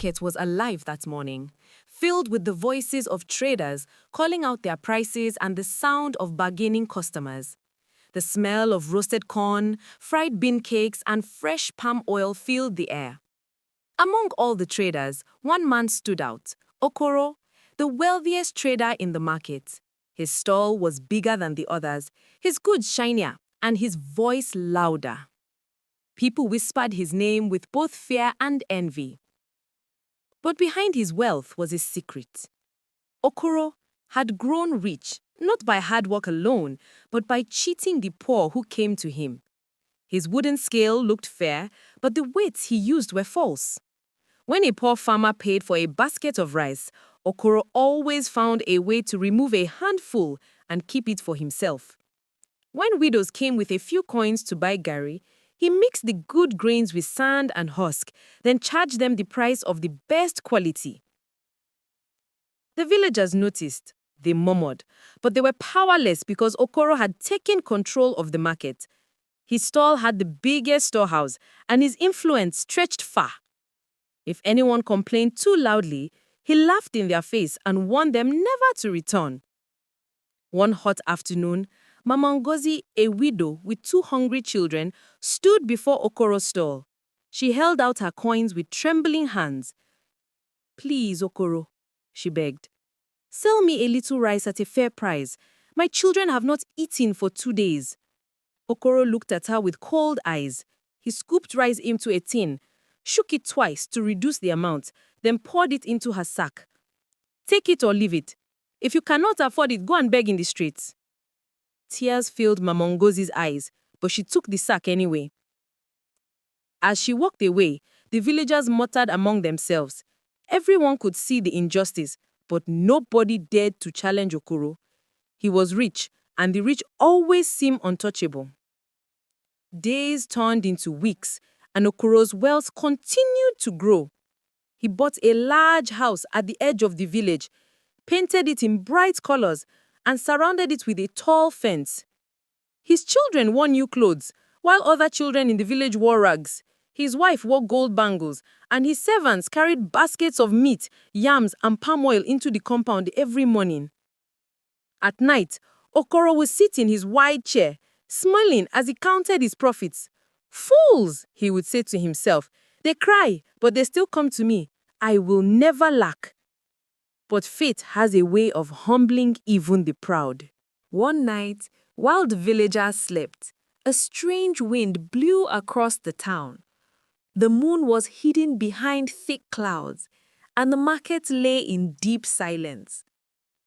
market was alive that morning, filled with the voices of traders calling out their prices and the sound of bargaining customers. The smell of roasted corn, fried bean cakes, and fresh palm oil filled the air. Among all the traders, one man stood out, Okoro, the wealthiest trader in the market. His stall was bigger than the others, his goods shinier, and his voice louder. People whispered his name with both fear and envy. But behind his wealth was a secret. Okoro had grown rich, not by hard work alone, but by cheating the poor who came to him. His wooden scale looked fair, but the weights he used were false. When a poor farmer paid for a basket of rice, Okoro always found a way to remove a handful and keep it for himself. When widows came with a few coins to buy gari, he mixed the good grains with sand and husk, then charged them the price of the best quality. The villagers noticed. They murmured, but they were powerless because Okoro had taken control of the market. His stall had the biggest storehouse, and his influence stretched far. If anyone complained too loudly, he laughed in their face and warned them never to return. One hot afternoon, Mama Ngozi, a widow with 2 hungry children, stood before Okoro's stall. She held out her coins with trembling hands. "Please, Okoro," she begged, "sell me a little rice at a fair price. My children have not eaten for 2 days." Okoro looked at her with cold eyes. He scooped rice into a tin, shook it twice to reduce the amount, then poured it into her sack. "Take it or leave it. If you cannot afford it, go and beg in the streets." Tears filled Mama Ngozi's eyes, but she took the sack anyway. As she walked away, the villagers muttered among themselves. Everyone could see the injustice, but nobody dared to challenge Okoro. He was rich, and the rich always seem untouchable. Days turned into weeks, and Okoro's wealth continued to grow. He bought a large house at the edge of the village, painted it in bright colors, and surrounded it with a tall fence. His children wore new clothes, while other children in the village wore rags. His wife wore gold bangles, and his servants carried baskets of meat, yams, and palm oil into the compound every morning. At night, Okoro would sit in his wide chair, smiling as he counted his profits. "Fools," he would say to himself. "They cry, but they still come to me. I will never lack." But fate has a way of humbling even the proud. One night, while the villagers slept, a strange wind blew across the town. The moon was hidden behind thick clouds, and the market lay in deep silence.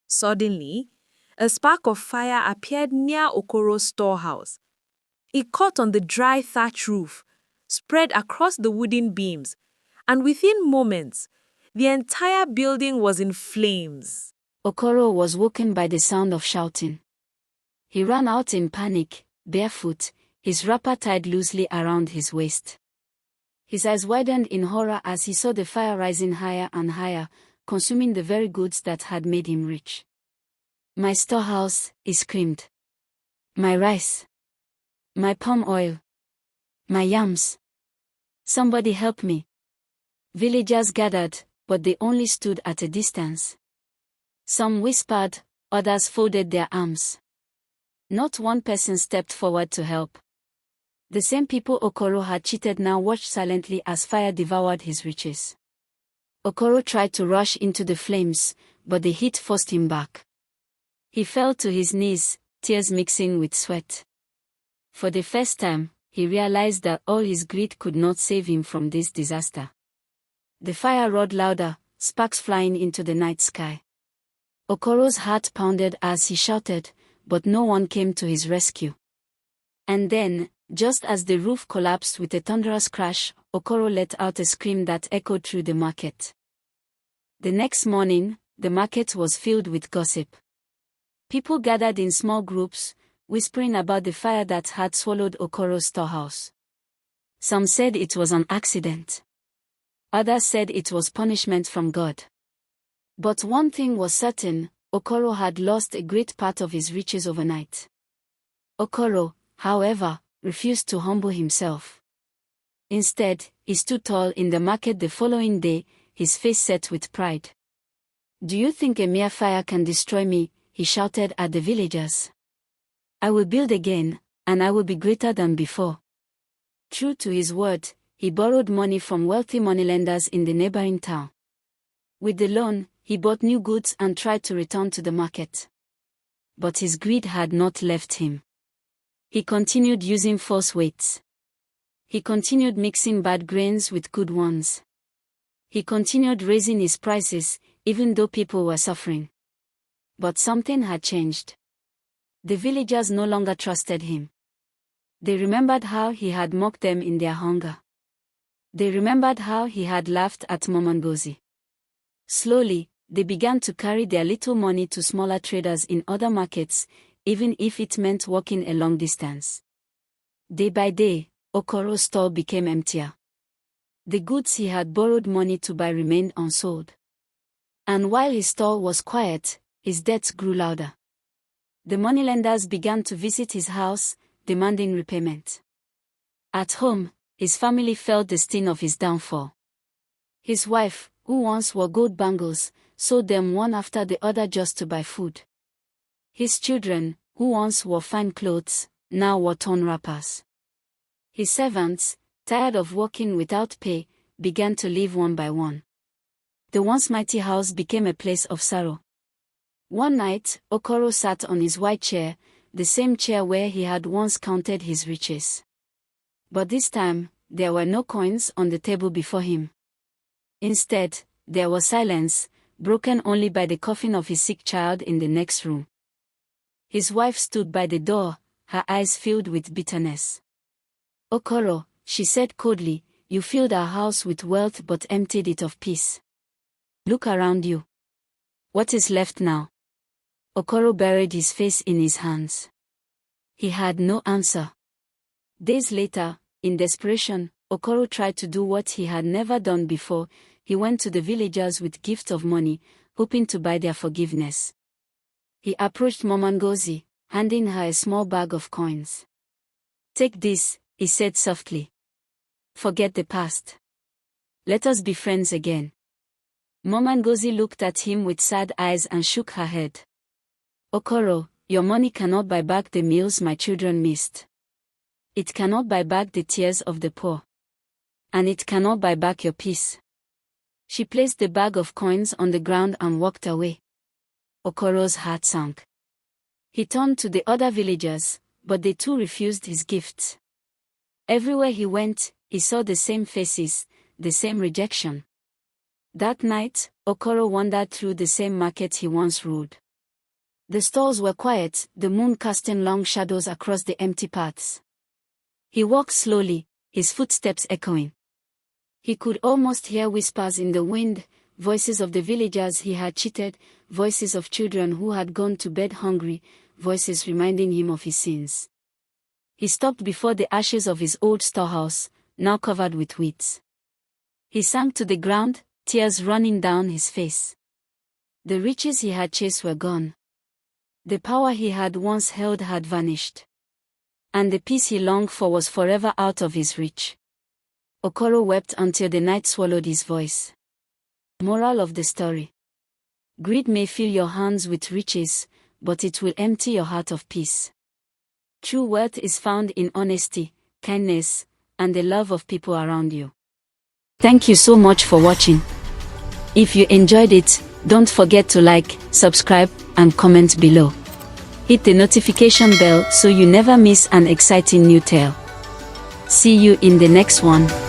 Suddenly, a spark of fire appeared near Okoro's storehouse. It caught on the dry thatch roof, spread across the wooden beams, and within moments, the entire building was in flames. Okoro was woken by the sound of shouting. He ran out in panic, barefoot, his wrapper tied loosely around his waist. His eyes widened in horror as he saw the fire rising higher and higher, consuming the very goods that had made him rich. "My storehouse," he screamed. "My rice. My palm oil. My yams. Somebody help me." Villagers gathered, but they only stood at a distance. Some whispered, others folded their arms. Not one person stepped forward to help. The same people Okoro had cheated now watched silently as fire devoured his riches. Okoro tried to rush into the flames, but the heat forced him back. He fell to his knees, tears mixing with sweat. For the first time, he realized that all his greed could not save him from this disaster. The fire roared louder, sparks flying into the night sky. Okoro's heart pounded as he shouted, but no one came to his rescue. And then, just as the roof collapsed with a thunderous crash, Okoro let out a scream that echoed through the market. The next morning, the market was filled with gossip. People gathered in small groups, whispering about the fire that had swallowed Okoro's storehouse. Some said it was an accident. Others said it was punishment from God. But one thing was certain, Okoro had lost a great part of his riches overnight. Okoro, however, refused to humble himself. Instead, he stood tall in the market the following day, his face set with pride. "Do you think a mere fire can destroy me?" he shouted at the villagers. "I will build again, and I will be greater than before." True to his word, he borrowed money from wealthy moneylenders in the neighboring town. With the loan, he bought new goods and tried to return to the market. But his greed had not left him. He continued using false weights. He continued mixing bad grains with good ones. He continued raising his prices, even though people were suffering. But something had changed. The villagers no longer trusted him. They remembered how he had mocked them in their hunger. They remembered how he had laughed at Momangozi. Slowly, they began to carry their little money to smaller traders in other markets, even if it meant walking a long distance. Day by day, Okoro's stall became emptier. The goods he had borrowed money to buy remained unsold. And while his stall was quiet, his debts grew louder. The moneylenders began to visit his house, demanding repayment. At home, his family felt the sting of his downfall. His wife, who once wore gold bangles, sold them one after the other just to buy food. His children, who once wore fine clothes, now wore torn wrappers. His servants, tired of working without pay, began to leave one by one. The once mighty house became a place of sorrow. One night, Okoro sat on his white chair, the same chair where he had once counted his riches. But this time, there were no coins on the table before him. Instead, there was silence, broken only by the coughing of his sick child in the next room. His wife stood by the door, her eyes filled with bitterness. "Okoro," she said coldly, "you filled our house with wealth but emptied it of peace. Look around you. What is left now?" Okoro buried his face in his hands. He had no answer. Days later, in desperation, Okoro tried to do what he had never done before. He went to the villagers with gifts of money, hoping to buy their forgiveness. He approached Momangozi, handing her a small bag of coins. "Take this," he said softly. "Forget the past. Let us be friends again." Momangozi looked at him with sad eyes and shook her head. "Okoro, your money cannot buy back the meals my children missed. It cannot buy back the tears of the poor. And it cannot buy back your peace." She placed the bag of coins on the ground and walked away. Okoro's heart sank. He turned to the other villagers, but they too refused his gifts. Everywhere he went, he saw the same faces, the same rejection. That night, Okoro wandered through the same market he once ruled. The stalls were quiet, the moon casting long shadows across the empty paths. He walked slowly, his footsteps echoing. He could almost hear whispers in the wind, voices of the villagers he had cheated, voices of children who had gone to bed hungry, voices reminding him of his sins. He stopped before the ashes of his old storehouse, now covered with weeds. He sank to the ground, tears running down his face. The riches he had chased were gone. The power he had once held had vanished. And the peace he longed for was forever out of his reach. Okoro wept until the night swallowed his voice. Moral of the story: greed may fill your hands with riches, but it will empty your heart of peace. True wealth is found in honesty, kindness, and the love of people around you. Thank you so much for watching. If you enjoyed it, don't forget to like, subscribe, and comment below. Hit the notification bell so you never miss an exciting new tale. See you in the next one.